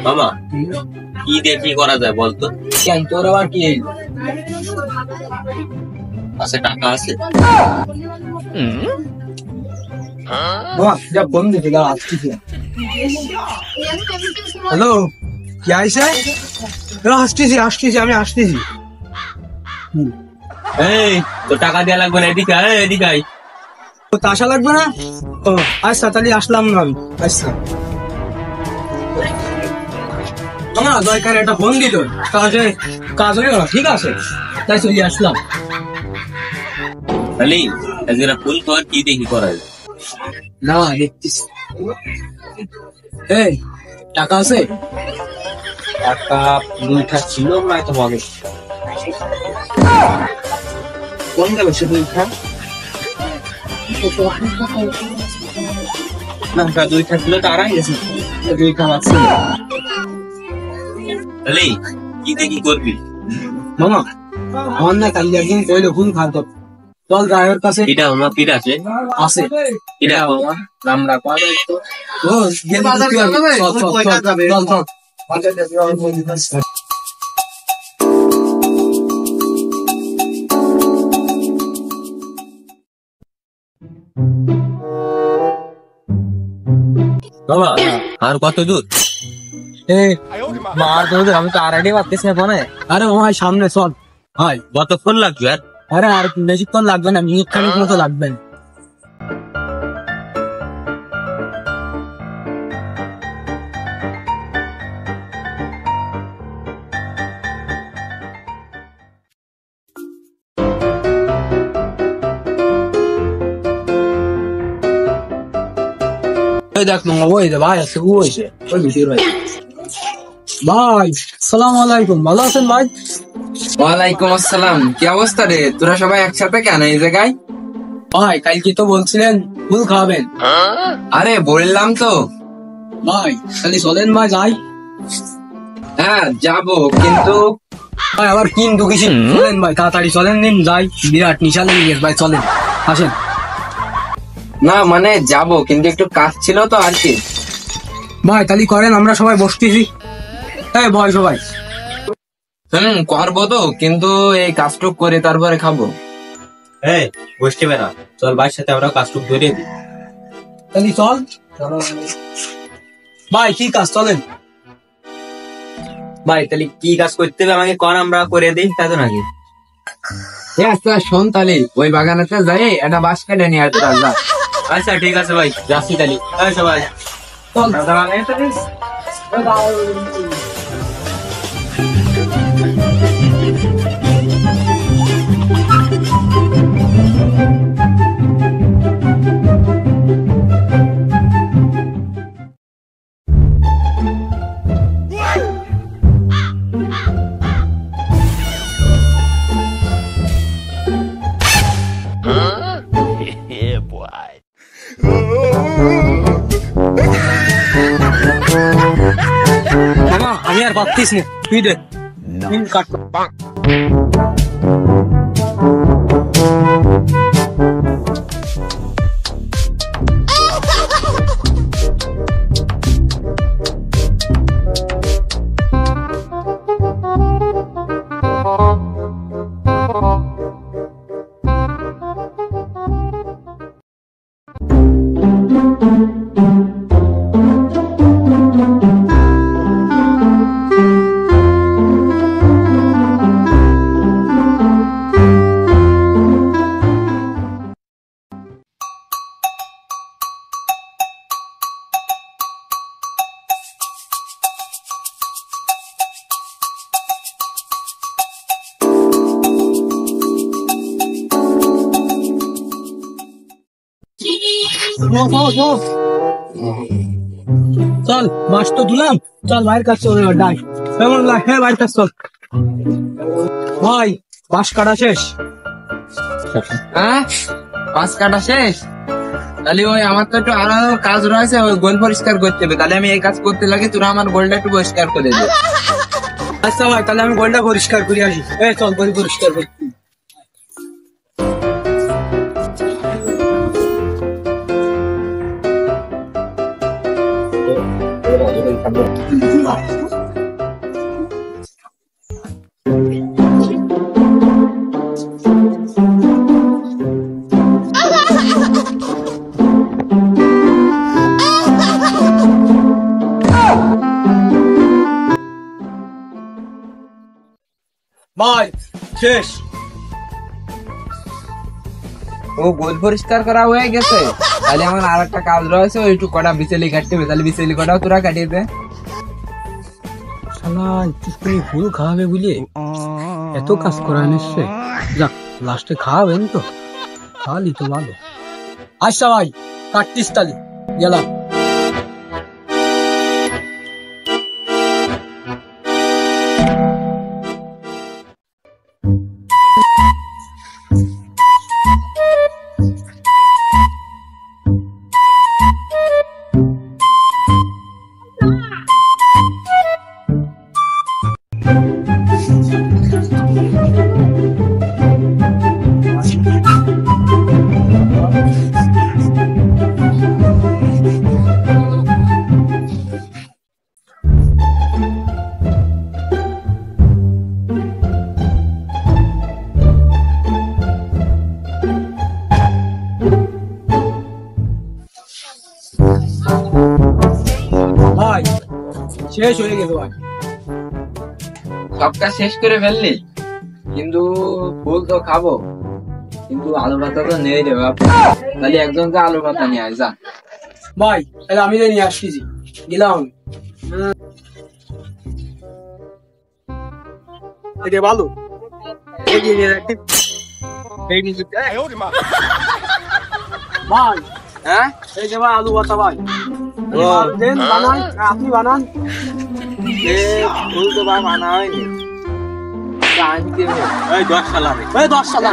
মামা কি দিয়ে কি করা যায় বলতো? তোর আবার কি আছে? টাকা আছে? বন্ধু আসতেছি। হ্যালো, কি আইসে? আসতেছি আসতেছি, আমি আসতেছি। এই তো টাকা দেওয়া লাগবে না, এদিকে আয়, এদিকে আয়। তো আসা লাগবে না? ও আচ্ছা, তাহলে আসলাম না আমি। আচ্ছা আমার দরকার একটা ফোন দিত, কাজে কাজ হয়ে গেল, ঠিক আছে তাই চলে আসলাম। খালি এজরা ফুল কর, কি দেখি করা যায় না দেখছিস। এই টাকা আছে? টাকা দুইটা ছিল না তোমাকে। কোন গেল সে দুইটা? না দুইটা ছিল, তারাই গেছে। দুইটা আছে। খালি কি দেখি করবি? মামা আমার না কালি একদিন কইলো ফুল খাতো, চল ড্রাইভার কাছে। এটা আমার পিঠ আছে আছে এটা আমার আমরা পাবে তো। ও বাজার যাবে, কয়টা যাবে? চল চল বাজার যাবে। বাবা আর কত দূর? মার দৌড়, আমি তো আর আইডি পাচ্ছি না ফোনে। আরে মামা সামনে চল। ভাই কতক্ষণ লাগবে? আর আরে আর বেশিক্ষণ লাগবে না, মিনিট খানিক মতো লাগবে। দেখ মামা, ওই যে ভাই আছে, ওই যে ওই ভিতরে ভাই। ভাই সালাম আলাইকুম, ভালো আছেন ভাই? ওয়ালাইকুম আসসালাম। কি অবস্থা রে? তোরা সবাই একসাথে কেন এই জায়গায়? ভাই কালকে তো বলছিলেন ফুল খাবেন। আরে বললাম তো। ভাই খালি চলেন ভাই যাই। হ্যাঁ যাবো, কিন্তু ভাই আবার কিন্তু কিছু চলেন ভাই, তাড়াতাড়ি চলেন, দিন যাই, বিরাট নিশা লেগে গেছে ভাই, চলেন আসেন। না মানে যাবো, কিন্তু একটু কাজ ছিল তো আর কি। ভাই তাহলে করেন, আমরা সবাই বসতেছি। এই ভয় সবাই। করবো তো, কিন্তু এই কাজটুক করে তারপরে খাবো। এই বসতে বেড়া, চল ভাইয়ের সাথে আমরা কাজটুক ধরে দিই। তাহলে চল ভাই, কি কাজ চলেন। ভাই তাহলে কি কাজ করতে হবে আমাকে কর, আমরা করে দিই, তাই তো নাকি? আচ্ছা শোন, তাহলে ওই বাগানেতে যাই একটা বাঁশ কেটে নিয়ে আসতে যা। আচ্ছা ঠিক আছে ভাই, যাচ্ছি তাহলে। এই সবাই চল। মামা আমি আর ভাবতিস না, তুই দে কাট। চল মাছ তো দিলাম, চল ভাইয়ের কাছে চলে ডাই। হ্যাঁ ভাইয়ের কাছে চল। ভাই বাঁশ কাটা শেষ। হ্যাঁ মাছ কাটা শেষ? তাহলে ওই আমার তো একটু আরো কাজ রয়েছে, ওই গোল পরিষ্কার করতে হবে। তাহলে আমি এই কাজ করতে লাগি, তোরা আমার গোলটা একটু পরিষ্কার করে দে। আচ্ছা ভাই, তাহলে আমি গোলটা পরিষ্কার করে আসি। চল গোল পরিষ্কার করি। ভাই শেষ। ও গোল পরিষ্কার করা হয়ে গেছে, তাহলে আমার আর একটা কাজ রয়েছে, ওইটু কটা বিচেলি কাটতে হবে, তাহলে বিচেলি কটাও তোরা কাটিয়ে দে। শালা একটুখানি ফুল খাওয়াবে বুঝলি এত কাজ করা নিশ্চয়। যাক লাস্টে খাওয়াবেন তো, খাওয়ালি তো ভালো। আচ্ছা ভাই কাটতিস তালি, গেলাম। ভাই শেষ হয়ে গেছে ভাই। সব কাজ শেষ করে ফেললি, কিন্তু ফুল তো খাবো, কিন্তু আলু ভাতা তো নেই রে বাপ। তাহলে একজনকে আলু ভাতা নিয়ে আয় যা। ভাই তাহলে আমি তো নিয়ে আসতেছি, গেলাম। এটা ভালো ভাই। হ্যাঁ এই যে ভাই আলু ভাতা ভাই, দেন বানান, আপনি বানান। ফুল তো বাপ আনা হয়নি, আনতে হবে। এই 10 সালা রে, এই 10 সালা।